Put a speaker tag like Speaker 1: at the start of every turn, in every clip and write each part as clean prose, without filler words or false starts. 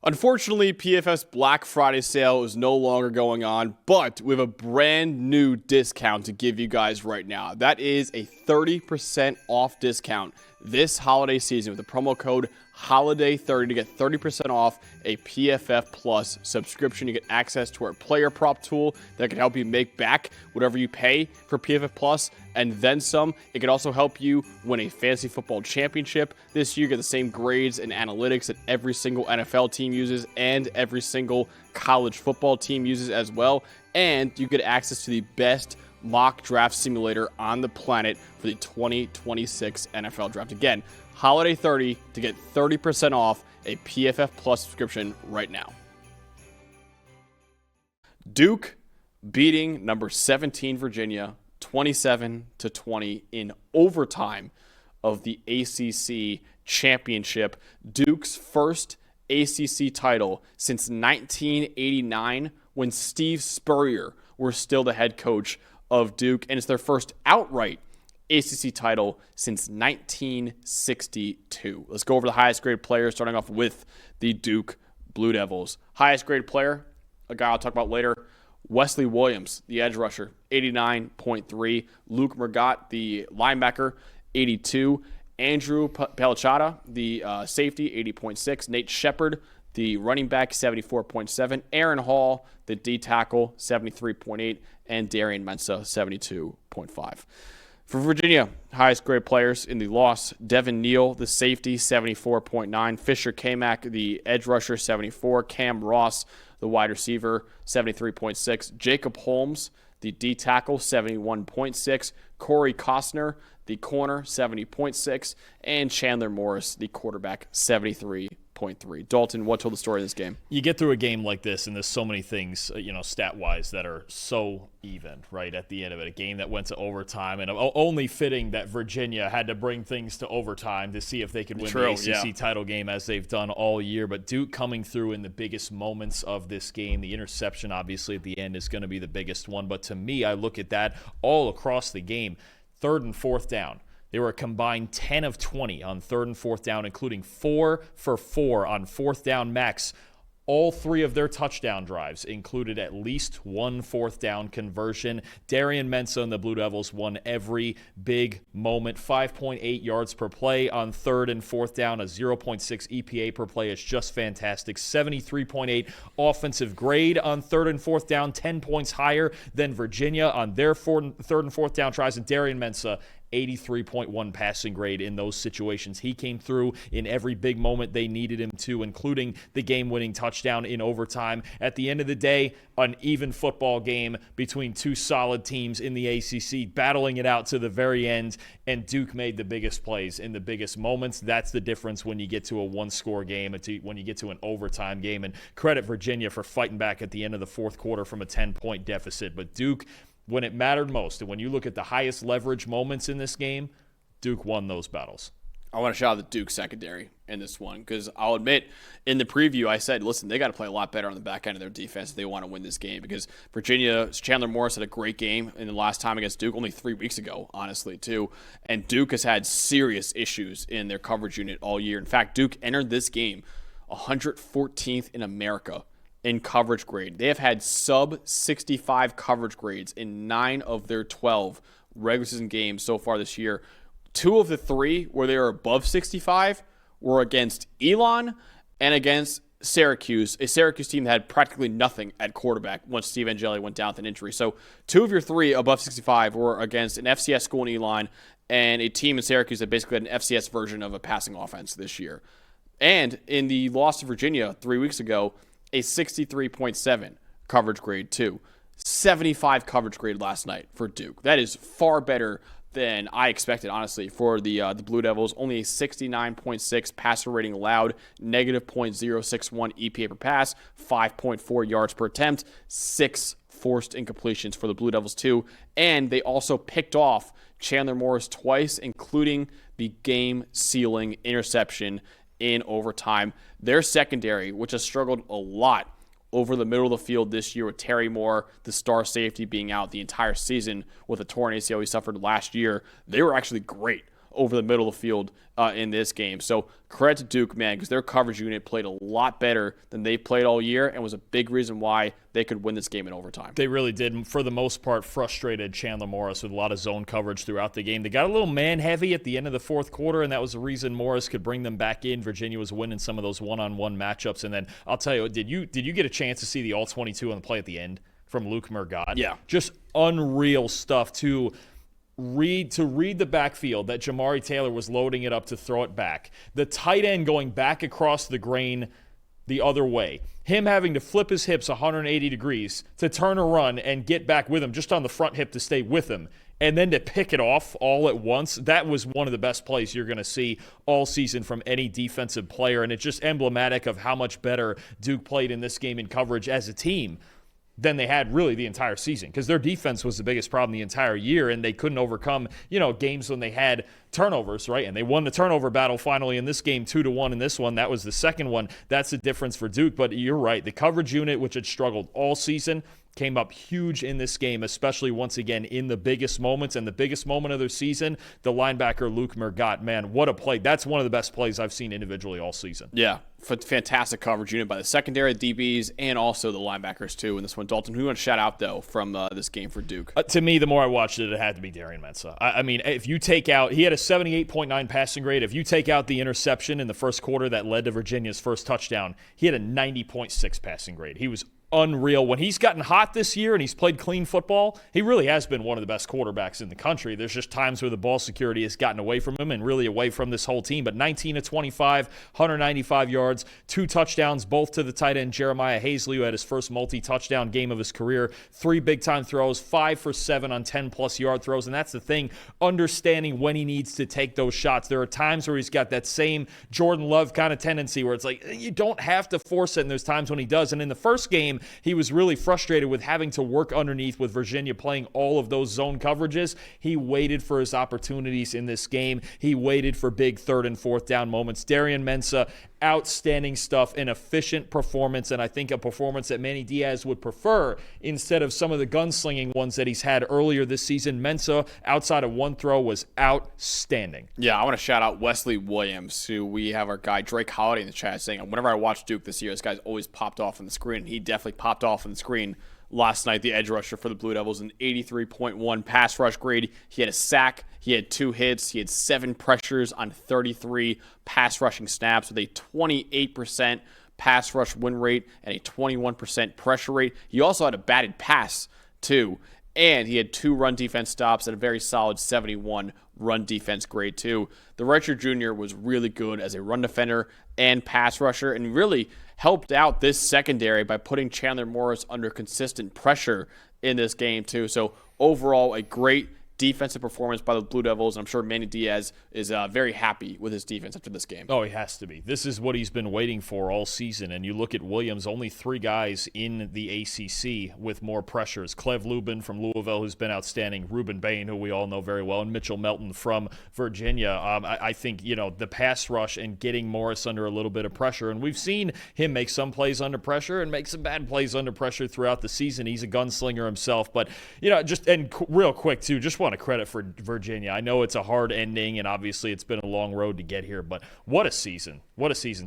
Speaker 1: Unfortunately, PFF's Black Friday sale is no longer going on, but we have a brand new discount to give you guys right now. That is a 30% off discount this holiday season with the promo code HOLIDAY30 to get 30% off a PFF Plus subscription. You get access to our player prop tool that can help you make back whatever you pay for PFF Plus and then some. It can also help you win a fantasy football championship this year. You get the same grades and analytics that every single NFL team uses and every single college football team uses as well. And you get access to the best mock draft simulator on the planet for the 2026 NFL Draft. Again, Holiday 30 to get 30% off a PFF Plus subscription right now. Duke beating number 17 Virginia 27-20 in overtime of the ACC championship. Duke's first ACC title since 1989 when Steve Spurrier was still the head coach of Duke, and it's their first outright ACC title since 1962. Let's go over the highest graded players, starting off with the Duke Blue Devils. Highest graded player, a guy I'll talk about later, Wesley Williams, the edge rusher, 89.3. Luke Mergott, the linebacker, 82. Andrew Pelchada, the safety, 80.6. Nate Shepard, the running back, 74.7. Aaron Hall, the D tackle, 73.8. And Darian Mensah, 72.5. For Virginia, highest grade players in the loss, Devin Neal, the safety, 74.9. Fisher K-Mac, the edge rusher, 74. Cam Ross, the wide receiver, 73.6. Jacob Holmes, the D tackle, 71.6. Corey Costner, the corner, 70.6. And Chandler Morris, the quarterback, 73.3. Dalton, what told the story of this game?
Speaker 2: You get through a game like this, and there's so many things, stat-wise that are so even, right, at the end of it. A game that went to overtime, and only fitting that Virginia had to bring things to overtime to see if they could win the ACC title game as they've done all year. But Duke coming through in the biggest moments of this game. The interception, obviously, at the end is going to be the biggest one. But to me, I look at that all across the game. Third and fourth down. They were a combined 10 of 20 on third and fourth down, including 4 for 4 on fourth down max. All 3 of their touchdown drives included at least one fourth down conversion. Darian Mensah and the Blue Devils won every big moment. 5.8 yards per play on third and fourth down. A 0.6 EPA per play is just fantastic. 73.8 offensive grade on third and fourth down. 10 points higher than Virginia on their third and fourth down tries. And Darian Mensah, 83.1 passing grade in those situations. He came through in every big moment they needed him to, including the game-winning touchdown in overtime. At the end of the day, an even football game between two solid teams in the ACC, battling it out to the very end, and Duke made the biggest plays in the biggest moments. That's the difference when you get to a one-score game, when you get to an overtime game. And credit Virginia for fighting back at the end of the fourth quarter from a 10-point deficit. But Duke, when it mattered most, and when you look at the highest leverage moments in this game, Duke won those battles.
Speaker 1: I want to shout out the Duke secondary in this one because I'll admit in the preview I said, listen, they got to play a lot better on the back end of their defense if they want to win this game because Virginia's Chandler Morris had a great game in the last time against Duke, only 3 weeks ago, honestly, too. And Duke has had serious issues in their coverage unit all year. In fact, Duke entered this game 114th in America in coverage grade. They have had sub 65 coverage grades in 9 of their 12 regular season games so far this year. 2 of the 3 where they are above 65 were against Elon and against Syracuse, a Syracuse team that had practically nothing at quarterback once Steve Angeli went down with an injury. So 2 of your 3 above 65 were against an FCS school in Elon and a team in Syracuse that basically had an FCS version of a passing offense this year. And in the loss to Virginia 3 weeks ago, a 63.7 coverage grade too. 75 coverage grade last night for Duke. That is far better than I expected, honestly, for the Blue Devils. Only a 69.6 passer rating allowed, negative .061 EPA per pass, 5.4 yards per attempt, 6 forced incompletions for the Blue Devils too. And they also picked off Chandler Morris twice, including the game-sealing interception in overtime. Their secondary, which has struggled a lot over the middle of the field this year with Terry Moore, the star safety, being out the entire season with a torn ACL he suffered last year, they were actually great over the middle of the field in this game. So credit to Duke, man, because their coverage unit played a lot better than they played all year and was a big reason why they could win this game in overtime.
Speaker 2: They really did. For the most part, frustrated Chandler Morris with a lot of zone coverage throughout the game. They got a little man-heavy at the end of the fourth quarter, and that was the reason Morris could bring them back in. Virginia was winning some of those one-on-one matchups. And then I'll tell you, did you get a chance to see the All-22 on the play at the end from Luke Mergott?
Speaker 1: Yeah.
Speaker 2: Just unreal stuff to read the backfield that Jamari Taylor was loading it up to throw it back. The tight end going back across the grain the other way. Him having to flip his hips 180 degrees to turn a run and get back with him just on the front hip to stay with him. And then to pick it off all at once, that was one of the best plays you're going to see all season from any defensive player. And it's just emblematic of how much better Duke played in this game in coverage as a team than they had really the entire season, because their defense was the biggest problem the entire year, and they couldn't overcome, games when they had turnovers, right? And they won the turnover battle finally in this game 2-1 in this one. That was the second one. That's the difference for Duke. But you're right. The coverage unit, which had struggled all season, came up huge in this game, especially once again in the biggest moments. And the biggest moment of their season, the linebacker Luke Mergott. Man, what a play. That's one of the best plays I've seen individually all season.
Speaker 1: Yeah, fantastic coverage unit by the secondary, the DBs, and also the linebackers too in this one. Dalton, who you want to shout out, though, from this game for Duke?
Speaker 2: To me, the more I watched it, it had to be Darian Mensah. I mean, if you take out – he had a 78.9 passing grade. If you take out the interception in the first quarter that led to Virginia's first touchdown, he had a 90.6 passing grade. He was unreal. When he's gotten hot this year and he's played clean football, he really has been one of the best quarterbacks in the country. There's just times where the ball security has gotten away from him and really away from this whole team. But 19 of 25, 195 yards, 2 touchdowns, both to the tight end Jeremiah Hazley, who had his first multi-touchdown game of his career, 3 big-time throws, 5 for 7 on 10-plus yard throws. And that's the thing, understanding when he needs to take those shots. There are times where he's got that same Jordan Love kind of tendency where it's like, you don't have to force it, and there's times when he does. And in the first game, he was really frustrated with having to work underneath with Virginia playing all of those zone coverages. He waited for his opportunities in this game. He waited for big 3rd and 4th down moments. Darian Mensah, outstanding stuff, an efficient performance, and I think a performance that Manny Diaz would prefer instead of some of the gunslinging ones that he's had earlier this season. Mensah, outside of one throw, was outstanding.
Speaker 1: Yeah, I want to shout out Wesley Williams, who we have our guy Drake Holiday in the chat saying, whenever I watch Duke this year, this guy's always popped off on the screen. He definitely popped off on the screen last night, the edge rusher for the Blue Devils, an 83.1 pass rush grade. He had a sack, he had 2 hits, he had 7 pressures on 33 pass rushing snaps with a 28% pass rush win rate and a 21% pressure rate. He also had a batted pass, too, and he had 2 run defense stops and a very solid 71 run defense grade, too. The redshirt junior was really good as a run defender and pass rusher, and really helped out this secondary by putting Chandler Morris under consistent pressure in this game, too. So overall, a great defensive performance by the Blue Devils. I'm sure Manny Diaz is very happy with his defense after this game.
Speaker 2: Oh, he has to be. This is what he's been waiting for all season. And you look at Williams, only 3 guys in the ACC with more pressures. Clev Lubin from Louisville, who's been outstanding. Ruben Bain, who we all know very well. And Mitchell Melton from Virginia. I think, the pass rush and getting Morris under a little bit of pressure. And we've seen him make some plays under pressure and make some bad plays under pressure throughout the season. He's a gunslinger himself. But, real quick, too, just want to credit for Virginia. I know it's a hard ending, and obviously it's been a long road to get here, but what a season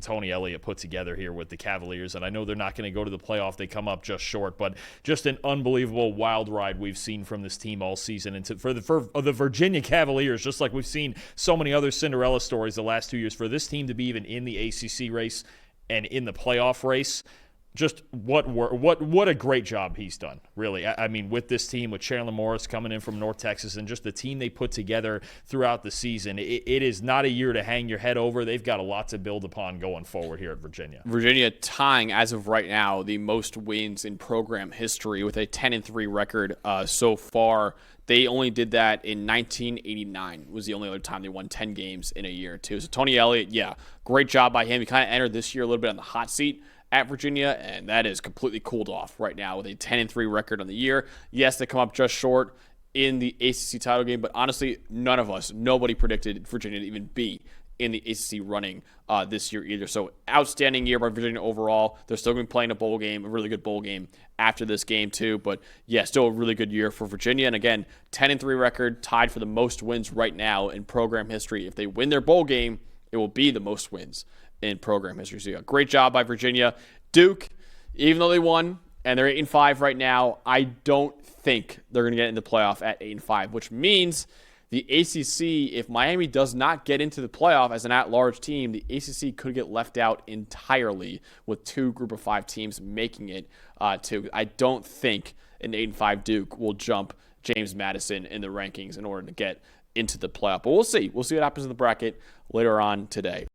Speaker 2: Tony Elliott put together here with the Cavaliers. And I know they're not going to go to the playoff. They come up just short, but just an unbelievable wild ride we've seen from this team all season. And for the Virginia Cavaliers, just like we've seen so many other Cinderella stories the last 2 years, for this team to be even in the ACC race and in the playoff race, just what a great job he's done, really. I mean, with this team, with Chandler Morris coming in from North Texas, and just the team they put together throughout the season, it is not a year to hang your head over. They've got a lot to build upon going forward here at Virginia.
Speaker 1: Virginia tying, as of right now, the most wins in program history with a 10-3 record so far. They only did that in 1989. Was the only other time they won 10 games in a year, too. So Tony Elliott, yeah, great job by him. He kind of entered this year a little bit on the hot seat at Virginia, and that is completely cooled off right now with a 10-3 record on the year. Yes, they come up just short in the ACC title game, but honestly, nobody predicted Virginia to even be in the ACC running this year either. So outstanding year by Virginia overall. They're still going to be playing a bowl game, a really good bowl game after this game too. But yeah, still a really good year for Virginia. And again, 10-3 record, tied for the most wins right now in program history. If they win their bowl game, it will be the most wins in program history. So yeah, great job by Virginia. Duke, even though they won and they're 8-5 right now, I don't think they're going to get in the playoff at 8-5, which means the ACC, if Miami does not get into the playoff as an at-large team, the ACC could get left out entirely with 2 Group of 5 teams making it to. I don't think an 8-5 Duke will jump James Madison in the rankings in order to get into the playoff. But we'll see. We'll see what happens in the bracket later on today.